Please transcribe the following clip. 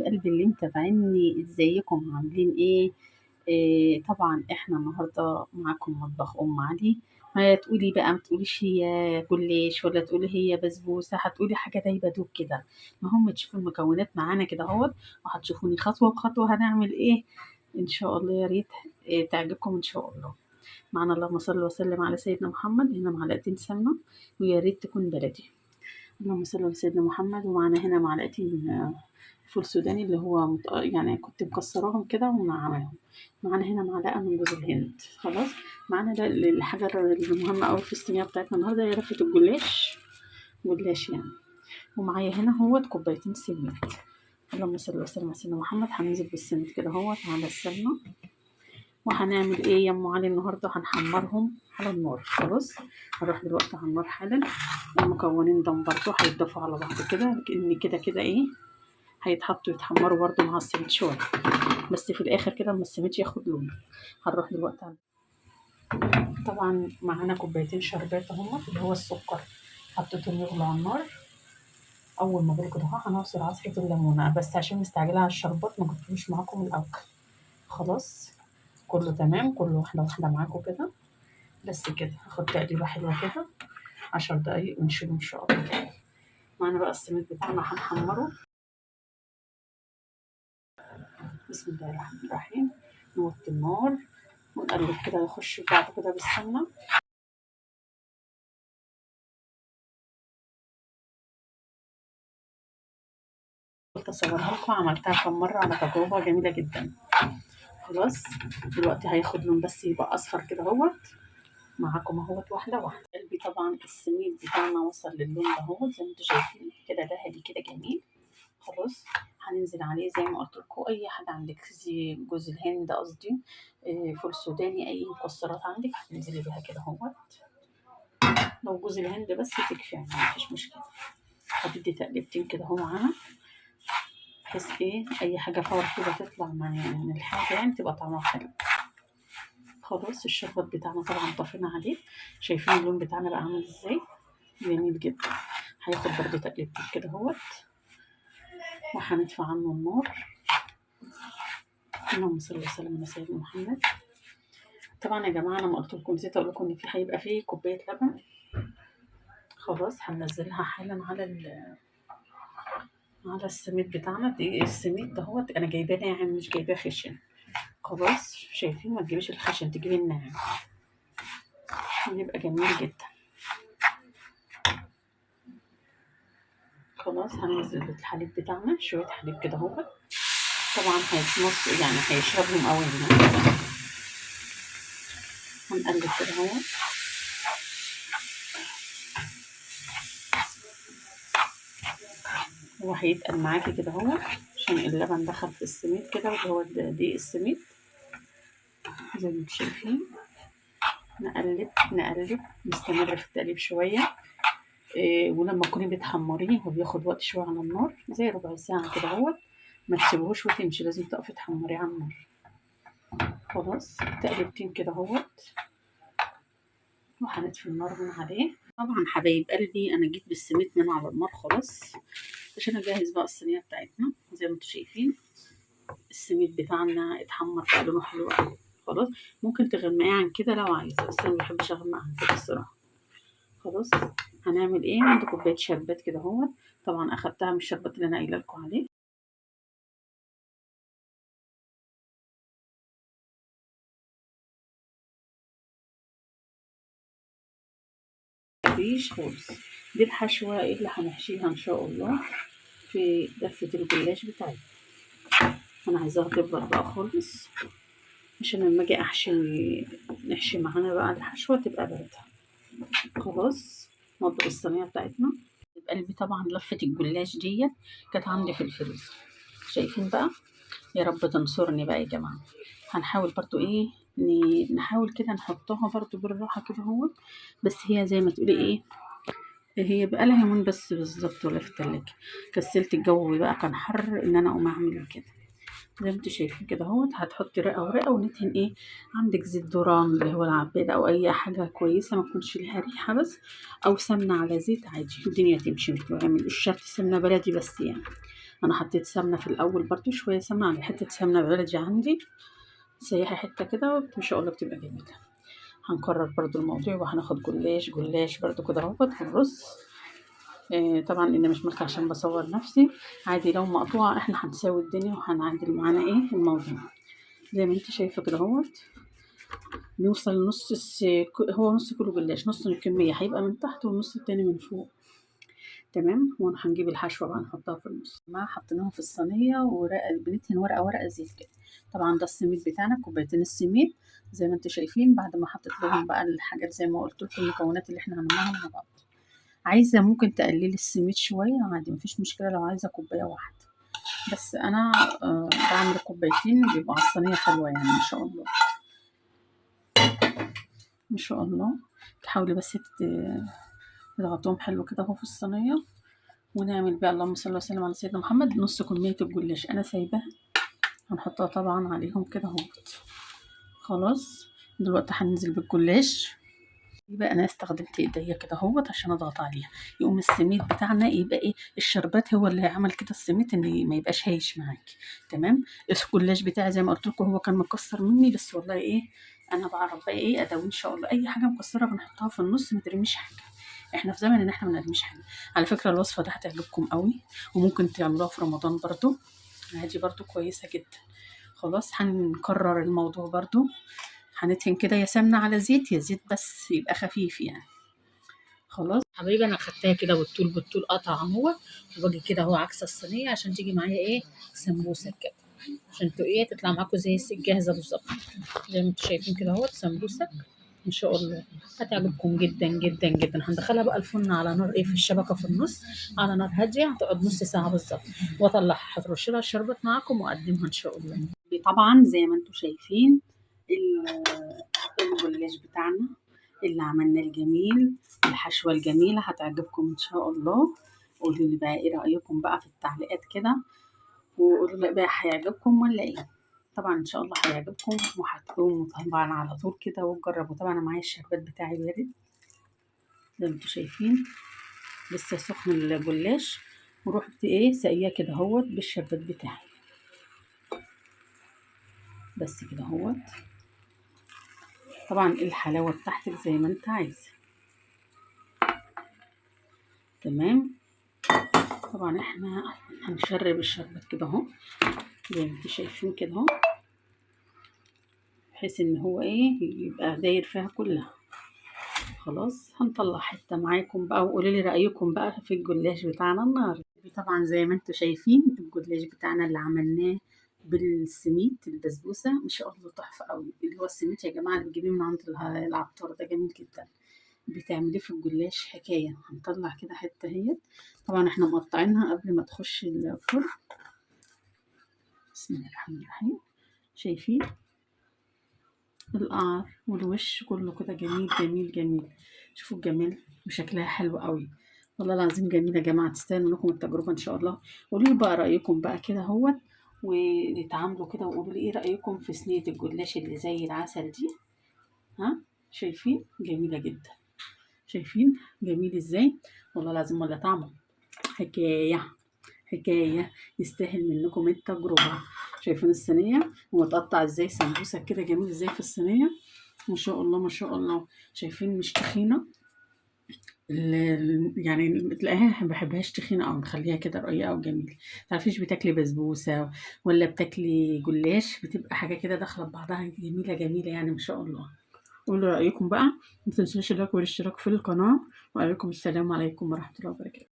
قلبي اللي متابعيني، ازيكم عاملين ايه؟ طبعا احنا النهارده معاكم مطبخ ام علي. ما تقولي بقى، ما تقوليش هي جلاش ولا تقولي هي بسبوسه، هتقولي حاجه دايبه دوب كده. المهم تشوفوا المكونات معانا كده اهوت، وهتشوفوني خطوه بخطوه هنعمل ايه ان شاء الله. يا ريت تعجبكم ان شاء الله. معنا اللهم صل وسلم على سيدنا محمد. هنا معلقتين سمنه، ويا ريت تكون بلدي. اللهم صل على سيدنا محمد. ومعانا هنا معلقتين فول سوداني، اللي هو يعني كنت مكسراهم كده ومعاهم. معانا هنا معلقة من جوز الهند. خلاص. معانا ده الحاجة المهمة أوي في الصينية بتاعتنا النهاردة، هي لفة الجلاش. جلاش يعني. ومعايا هنا هوت كوبايتين سميد. اللهم صل وسلم على سيدنا محمد. هننزل بالسميد كده هوت على السمنة. وهنعمل ايه يا ام علي النهارده؟ هنحمرهم على النار. خلاص. هروح دلوقتي على النار حالا. المكونين دول برضه هيتضافوا على بعض كده، لان كده كده ايه، هيتحطوا يتحمروا برضه مع السميد شويه، بس في الاخر كده اما السميد ياخد لون. هنروح دلوقتي طبعا معانا كوبايتين شربات اهما، اللي هو السكر. حطيتهم يغلوا على النار. اول ما غلوا كده هنعصر عصرة الليمونه، بس عشان مستعجله على الشربات ما جبتوش معاكم الاول. خلاص. كله تمام، كله واحده واحده معاكم كده. بس كده هاخد تقليبه حلوه كده 10 دقايق ونشيله ان شاء الله. معانا بقى السميد بتاعنا هنحمره. بسم الله الرحمن الرحيم. نوطي النار ونقلب كده، يخش في بعض كده بالسمنه. قلت اصورها لكم، عملتها كم مره على تجربه جميله جدا. خلاص. دلوقتي هياخد لون بس يبقى اصفر كده اهوت معاكم اهوت، واحده واحده. قلبي طبعا السميد بتاعنا وصل للون ده اهوت، زي ما انتم شايفين كده ذهبي كده جميل. خلاص. هننزل عليه زي ما قلت لكم، اي حاجه عندك زي جوز الهند قصدي، فول سوداني، اي مكسرات عندك هتنزلي بيها كده اهوت. لو جوز الهند بس تكفي يعني، مفيش مشكله. هتدي تقلبتين كده اهو معاها، بحيث ايه اي حاجه فور كده تطلع من الحاجه يعني تبقى طعمها حلو. خلاص. الشربات بتاعنا طبعا طفينا عليه. شايفين اللون بتاعنا بقى عامل ازاي؟ جميل جدا. هياخد برضه تقلبتين كده اهوت، وهندفع عنه النار. اللهم صل وسلم على سيدنا محمد. طبعا يا جماعه انا ما قلت لكم، نسيت اقول لكم ان في هيبقى فيه كوبايه لبن. خلاص. هننزلها حالا على السميد بتاعنا. دي السميد دهوت انا جايباه ناعم، مش جايباه خشن. خلاص. شايفين؟ ما تجيبيش الخشن، تجيبي الناعم، يبقى جميل جدا. خلاص. هننزل بالحليب بتاعنا، شويه حليب كده اهوت. طبعا هيتنص يعني هيشربهم قوي يعني. هنقلب كده اهوت. هو هيتقل معاكي كده اهوت، عشان اللبن دخل في السميد كده، وهو دقيق السميد زي ما انتم شايفين. نقلب نقلب، نستمر في التقليب شويه. ولما تكوني بتحمريه هو بياخد وقت شويه على النار، زي ربع ساعه كده اهوت. ما تسيبوهوش وتمشي، لازم تقفي تحمريه على النار. خلاص. تقلبتين كده اهوت، وهنطفي النار من عليه. طبعا حبايب قلبي انا جيت بالسميد من على النار خلاص، عشان اجهز بقى الصينيه بتاعتنا. زي ما انتم شايفين السميد بتاعنا اتحمر لونه حلو قوي. خلاص. ممكن تغمقيه عن كده لو عايزه، بس انا ما بحبش اغمق عن كده الصراحه. خلاص. هنعمل ايه؟ عندي كوبايه شربات كده اهوت. طبعا اخدتها من الشربات اللي انا قايله لكم عليه. مفيش خالص. دي الحشوه اللي هنحشيها ان شاء الله في دفه الجلاش بتاعتنا. انا عايزاها تبرد بقى خالص، عشان لما اجي احشي نحشي معانا بقى الحشوه تبقى بارده. خلاص. نضرب الصينيه بتاعتنا. قلبي طبعا لفه الجلاش ديت كانت عندي في الفريزر. شايفين بقى؟ يا رب تنصرني بقى يا جماعه. هنحاول برضو ايه، نحاول كده نحطها برضو بالراحه كده اهو. بس هي زي ما تقولي ايه، هي بقى لها يومين بس بالظبط ولا في التلاجة. كسلت، الجو بقى كان حر ان انا اقوم اعمل كده. زي ما انتوا شايفين كده اهوت. هتحطي رقه ورقه، وندهن ايه، عندك زيت ذرة اللي هو العباد او اي حاجه كويسه ما تكونش ليها ريحه بس، او سمنه على زيت عادي الدنيا تمشي. مش مش شرط سمنه بلدي بس يعني. انا حطيت سمنه في الاول برضو، شويه سمنه على حته سمنه بلدي عندي، سيحي حته كده ان شاء الله بتبقى جميله. هنكرر برضو الموضوع وهناخد جلاش برضو كده اهوت في الرز. طبعا انا مش ماسكه عشان بصور نفسي، عادي لو مقطوعه احنا هنساوي الدنيا وهنعدل معانا ايه الموضوع. زي ما انت شايفه كده اهوت، نوصل لنص هو نص كيلو جلاش، نص الكميه هيبقى من تحت والنص التاني من فوق. تمام. وهنجيب الحشوه بقى نحطها في النص، ما حطيناها في الصينيه ورقه بندهن ورقه زيت كده. طبعا ده السميد بتاعنا، كوبايتين السميد زي ما انتم شايفين، بعد ما حطيت لهم بقى الحاجات زي ما قلت لكم المكونات اللي احنا عملناها مع بعض. عايزه ممكن تقللي السميد شويه عادي مفيش مشكله، لو عايزه كوبايه واحده، بس انا بعمل كوبايتين بيبقى على الصينيه حلوه يعني ما شاء الله ما شاء الله. تحاولي بس تضغطوهم حلو كده اهو في الصينيه، ونعمل بقى اللهم صل وسلم على سيدنا محمد نص كميه الجلاش انا سايباها، هنحطها طبعا عليهم كده اهوت. خلاص دلوقتي هننزل بالجلاش. يبقى انا استخدمت ايديا كده اهوت عشان اضغط عليها، يقوم السميد بتاعنا يبقى ايه الشربات هو اللي هيعمل كده السميد ان ما يبقاش هايش معاكي. تمام. الجلاش بتاعي زي ما قلت لكم هو كان مكسر مني، بس والله ايه انا بعرف بقى ايه ادوي ان شاء الله. اي حاجه مكسره بنحطها في النص ما ترميش حاجه، احنا في زمن ان احنا ما نرميش حاجه. على فكره الوصفه دي هتعجبكم قوي، وممكن تعملوها في رمضان برضو، عادي برضو كويسه جدا. خلاص هنكرر الموضوع برضو، هندهن كده يا سمنه على زيت يا زيت بس يبقى خفيف يعني. خلاص حبايبي انا خدتها كده بالطول قطع اهو، وباجي كده اهو عكس الصينيه عشان تيجي معايا ايه سمبوسه كده، عشان ايه تطلع معاكم زي الجاهزه بالظبط. زي ما انتم شايفين كده اهو سمبوسه ان شاء الله هتعجبكم جدا جدا جدا. هندخلها بقى الفرن على نار ايه في الشبكه في النص على نار هاديه، هتقعد نص ساعه بالظبط، واطلعها هترش لها الشربات معاكم واقدمها ان شاء الله. طبعا زي ما انتم شايفين الجلاش بتاعنا اللي عملناه الجميل، الحشوة الجميلة هتعجبكم إن شاء الله. قولوا لي بقى إيه رأيكم بقى في التعليقات كده، وقولوا لي بقى هيعجبكم ولا إيه. طبعا إن شاء الله هيعجبكم، وهتقوموا طبعا على طول كده وتجربوا. طبعا أنا معايا الشربات بتاعي بارد زي ما انتوا شايفين، لسه سخن الجلاش، ورحت إيه ساقياه كده اهوت بالشربات بتاعي بس كده اهوت. طبعا الحلاوة بتاعتك زي ما انت عايزة. تمام. طبعا احنا هنشرب الشربات كده اهو زي ما انتوا شايفين كده اهو، بحيث ان هو ايه يبقى داير فيها كلها. خلاص هنطلع حته معاكم بقى، وقولوا لي رايكم بقى في الجلاش بتاعنا النهارده. طبعا زي ما انتوا شايفين الجلاش بتاعنا اللي عملناه بالسميد البسبوسه ما شاء الله تحفه قوي. اللي هو السميد يا جماعه اللي بتجيبيه من عند العطار ده جميل جدا، بتعمليه في الجلاش حكايه. هنطلع كده حته اهيت، طبعا احنا مقطعينها قبل ما تخش الفرن. بسم الله الرحمن الرحيم. شايفين القعر والوش كله كده جميل جميل جميل. شوفوا الجمال وشكلها حلو قوي، والله العظيم جميله يا جماعه، تستاهل منكم التجربه ان شاء الله. قولوا لي بقى رايكم بقى كده اهوت، وتعاملوا كده وقولوا لي ايه رايكم في صينيه الجلاش اللي زي العسل دي. ها شايفين جميله جدا، شايفين جميل ازاي، والله العظيم ولا طعمه حكايه حكايه، يستاهل منكم التجربه. شايفين الصينيه ومتقطع ازاي سمبوسه كده جميل ازاي في الصينيه ما شاء الله ما شاء الله. شايفين مش تخينه، يعني تلاقيها ما بحبهاش تخينه او نخليها كده رقيقه وجميله. متعرفيش بتاكلي بسبوسه ولا بتاكلي جلاش، بتبقى حاجه كده داخله ببعضها جميله جميله يعني ما شاء الله. قولوا رايكم بقى، ما تنسوش اللايك والاشتراك في القناه، وعليكم السلام عليكم ورحمه الله وبركاته.